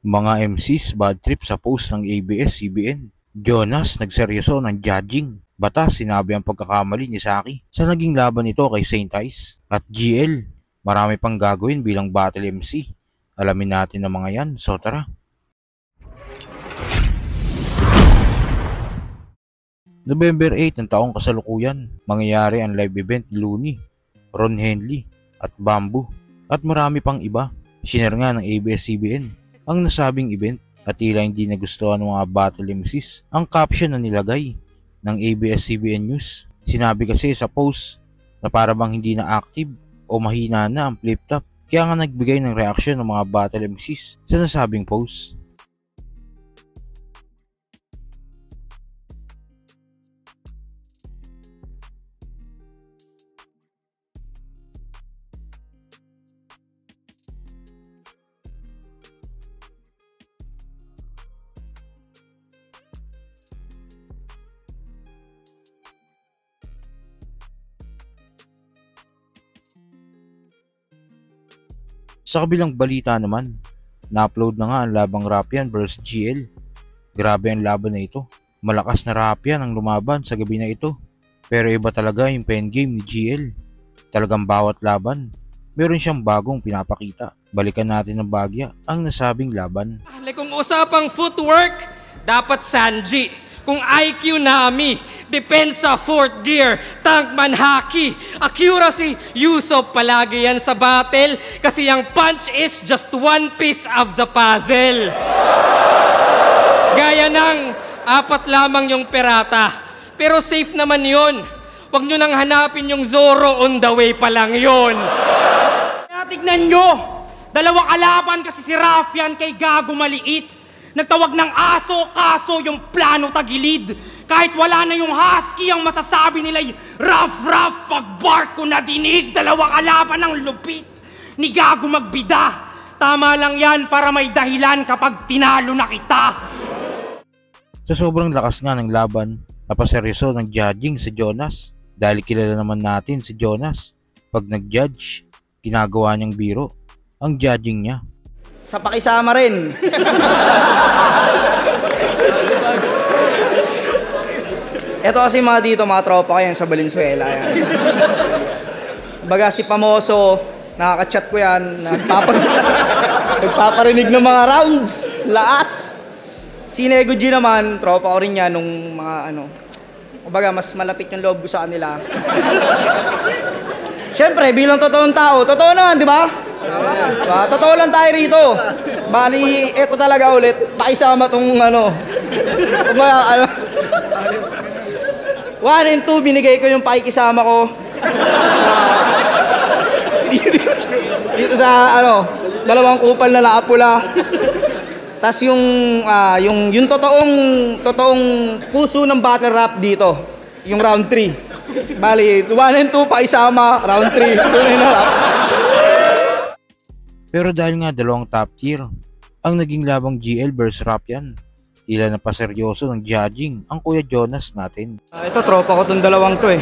Mga MCs bad trip sa post ng ABS-CBN. Jonas nagseryoso ng judging. Batas sinabi ang pagkakamali ni Saki sa naging laban nito kay Saint Ice. At GL, marami pang gagawin bilang battle MC. Alamin natin ang mga yan, so tara. November 8 ang taong kasalukuyan. Mangyayari ang live event ni Looney, Ron Henley at Bamboo at marami pang iba. Shinare nga ng ABS-CBN ang nasabing event at tila hindi nagustuhan ng mga battle MCs ang caption na nilagay ng ABS-CBN News. Sinabi kasi sa post na para bang hindi na active o mahina na ang flip top, kaya nga nagbigay ng reaksyon ng mga battle MCs sa nasabing post. Sa kabilang balita naman, na-upload na nga ang labang Rapian vs GL. Grabe ang laban na ito. Malakas na Rapian ang lumaban sa gabi na ito. Pero iba talaga yung pen game ni GL. Talagang bawat laban, meron siyang bagong pinapakita. Balikan natin ng bagya ang nasabing laban. Kung usapang footwork, dapat Sanji. Kung IQ Nami, depensa 4th gear, tankman Haki, accuracy, Yusuf palagi yan sa battle kasi yung punch is just one piece of the puzzle. Gaya ng 4 lamang yung perata, pero safe naman yun. Huwag nyo nang hanapin yung Zoro, on the way pa lang yun. Tignan nyo, dalawang kalaban kasi si Rafian kay Gago maliit. Nagtawag ng aso, kaso yung plano tagilid. Kahit wala na yung husky, ang masasabi nila'y rough pag bark ko na dinig. Dalawang kalaban ng lupit ni Gago magbida. Tama lang yan para may dahilan kapag tinalo na kita. Sa sobrang lakas nga ng laban, napaseryoso ng judging si Jonas. Dahil kilala naman natin si Jonas. Pag nag-judge, ginagawa niyang biro ang judging niya. Sa pakisama rin. Ito kasi mga dito, mga tropa ko yan sa Valenzuela. Yan. Baga si Pamoso, nakaka-chat ko yan, nagpaparinig ng mga rounds, laas. Si Nego G naman, tropa ko rin yan nung mga kumbaga mas malapit yung loob ko sa kanila. Siyempre, bilang totoong tao, totoo naman, di ba? Totoo lang tayo rito. Bali, eto talaga ulit. Pakisama tong 1 and 2, binigay ko yung pakikisama ko. Dito sa dalawang kupal na nakapula. Tas yung totoong puso ng battle rap dito. Yung round 3. Bali, 1 and 2 pakisama, round 3. Tunay na rap. Pero dahil nga dalawang top tier ang naging labang GL vs Rapian, tila napaseryoso ng judging ang Kuya Jonas natin. Ito tropa ko tong dalawang to eh.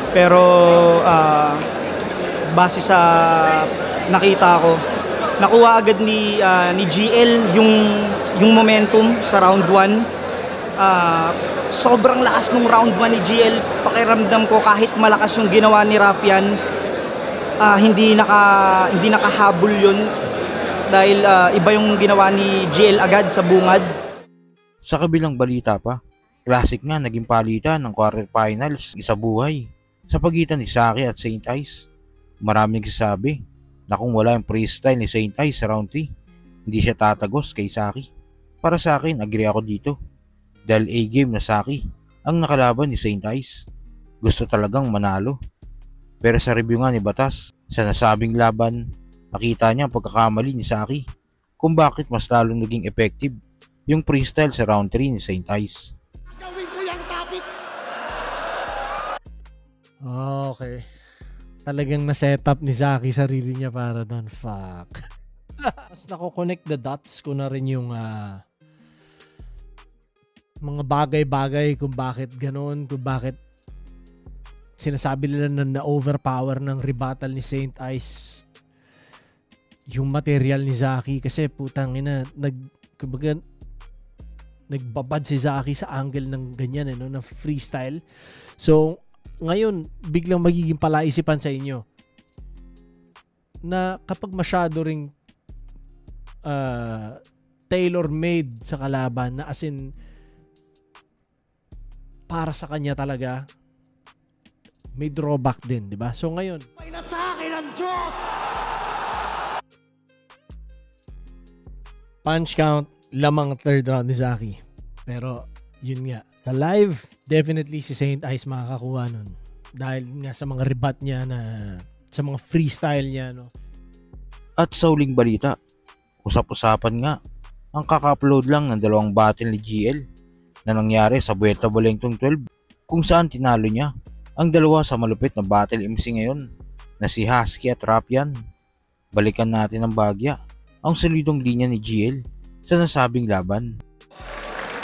Pero base sa nakita ko, nakuha agad ni GL yung momentum sa round 1. Sobrang lakas nung round 1 ni GL. Pakiramdam ko kahit malakas yung ginawa ni Rapian, hindi nakahabol yun dahil iba yung ginawa ni GL agad sa bungad. Sa kabilang balita pa, classic nga naging palitan ng quarterfinals sa buhay sa pagitan ni Saki at Saint Ice. Maraming nagsasabi na kung wala yung freestyle ni Saint Ice sa round 3, hindi siya tatagos kay Saki. Para sa akin, agree ako dito dahil A-game na Saki ang nakalaban ni Saint Ice. Gusto talagang manalo. Pero sa review nga ni Batas, sa nasabing laban, nakita niya ang pagkakamali ni Saki kung bakit mas lalong naging effective yung freestyle sa round 3 ni Saint Ice. Gawin ko yung topic! Okay. Talagang na-setup ni Saki sarili niya para doon. Fuck. Mas nako-connect the dots ko na rin yung mga bagay-bagay kung bakit ganoon, kung bakit sinasabi nila na na-overpower ng rebuttal ni Saint Ice. yung material ni Zaki kasi putang ina kumbaga nagbabad si Zaki sa angle ng ganyan na freestyle. So ngayon biglang magiging palaisipan sa inyo na kapag masyado ring tailor-made sa kalaban na as in para sa kanya talaga, may drawback din, di ba? So ngayon, May nasa akin ang Diyos! punch count, lamang third round ni Zaki. Pero, yun nga. Sa live, definitely si Saint Ice makakakuha nun. Dahil nga sa mga rebat niya na, sa mga freestyle niya, no? At sa uling balita, usap-usapan nga, ang kaka-upload lang ng 2 battle ni GL na nangyari sa Vuelta Balengtong 12 kung saan tinalo niya ang 2 sa malupit na battle MC ngayon na si Husky at Rapian. Balikan natin ang bagya, ang solidong linya ni GL sa nasabing laban.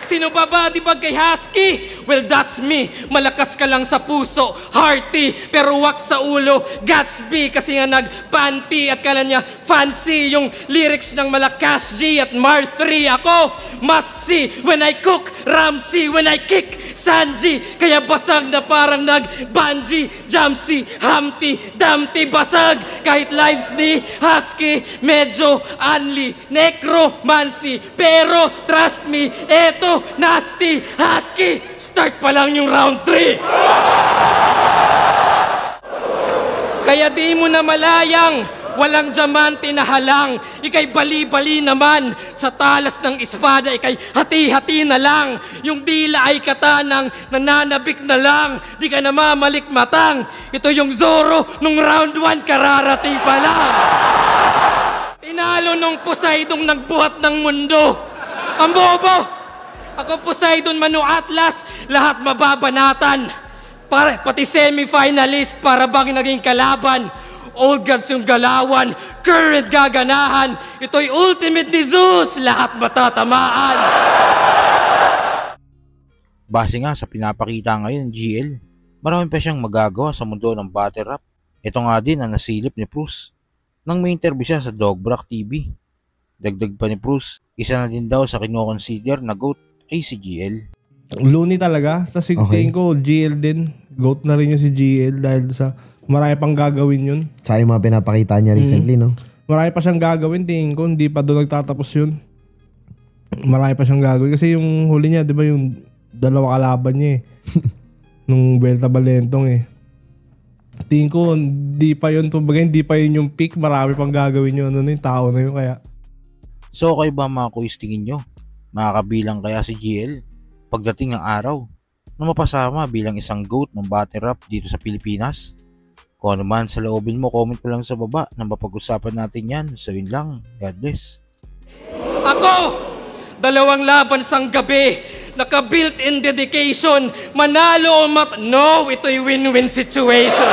Sino ba di ba kay Husky? Well, that's me. Malakas ka lang sa puso, hearty, pero wak sa ulo, Gatsby. Kasi nga nag-panty at kala niya fancy yung lyrics ng malakas G at Mar 3. Ako, must see when I cook, Ramsey when I kick, Sanji. Kaya basag na parang nag-bungee, Jamsey, Humpty, Dumpty, basag. Kahit lives ni Husky, medyo unli, necromancy. Pero trust me, eto, nasty, Husky, start pa lang yung round 3. Kaya di mo na malayang, walang diamante na halang. Ika'y bali-bali naman, sa talas ng espada, ika'y hati-hati na lang. Yung dila ay katanang, nananabik na lang. Di ka na mamalikmatang. Ito yung Zoro, nung round 1, kararating pa lang. Tinalo nung Poseidong nagbuhat ng mundo. Ang bobo! Ako Poseidon, Manu Atlas, lahat mababanatan. Pati semi-finalist para bang naging kalaban. Old gods yung galawan, current gaganahan. Ito'y ultimate ni Zeus, lahat matatamaan. Base nga sa pinapakita ngayon ng GL, marami pa siyang magagawa sa mundo ng battle rap. Ito nga din ang nasilip ni Bruce nang may interview siya sa Dogbrock TV. Dagdag pa ni Bruce, isa na din daw sa kino-consider na GOAT ay si GL. Looney talaga. Tapos tingin ko, GL din. GOAT na rin yung si GL dahil sa marami pang gagawin yun. Tsaka yung mga pinapakita niya recently, no? Marami pa siyang gagawin. Tingin ko, hindi pa doon nagtatapos yun. Marami pa siyang gagawin. Kasi yung huli niya, di ba yung 2 kalaban niya eh. Nung Vuelta Balentong eh. Tingin ko, hindi pa yun. Kumbaga, hindi pa yun yung peak. Marami pang gagawin yun. Ano yung tao na yun kaya. So kayo ba mga kuis, tingin nyo? Makakabilang kaya si GL pagdating ng araw na mapasama bilang isang GOAT ng battle rap dito sa Pilipinas? Kung ano man sa loobin mo, comment mo lang sa baba na mapag-usapan natin yan. So yun lang. God bless. Ako, 2 laban sang gabi, naka-built-in dedication, manalo o no, ito'y win-win situation.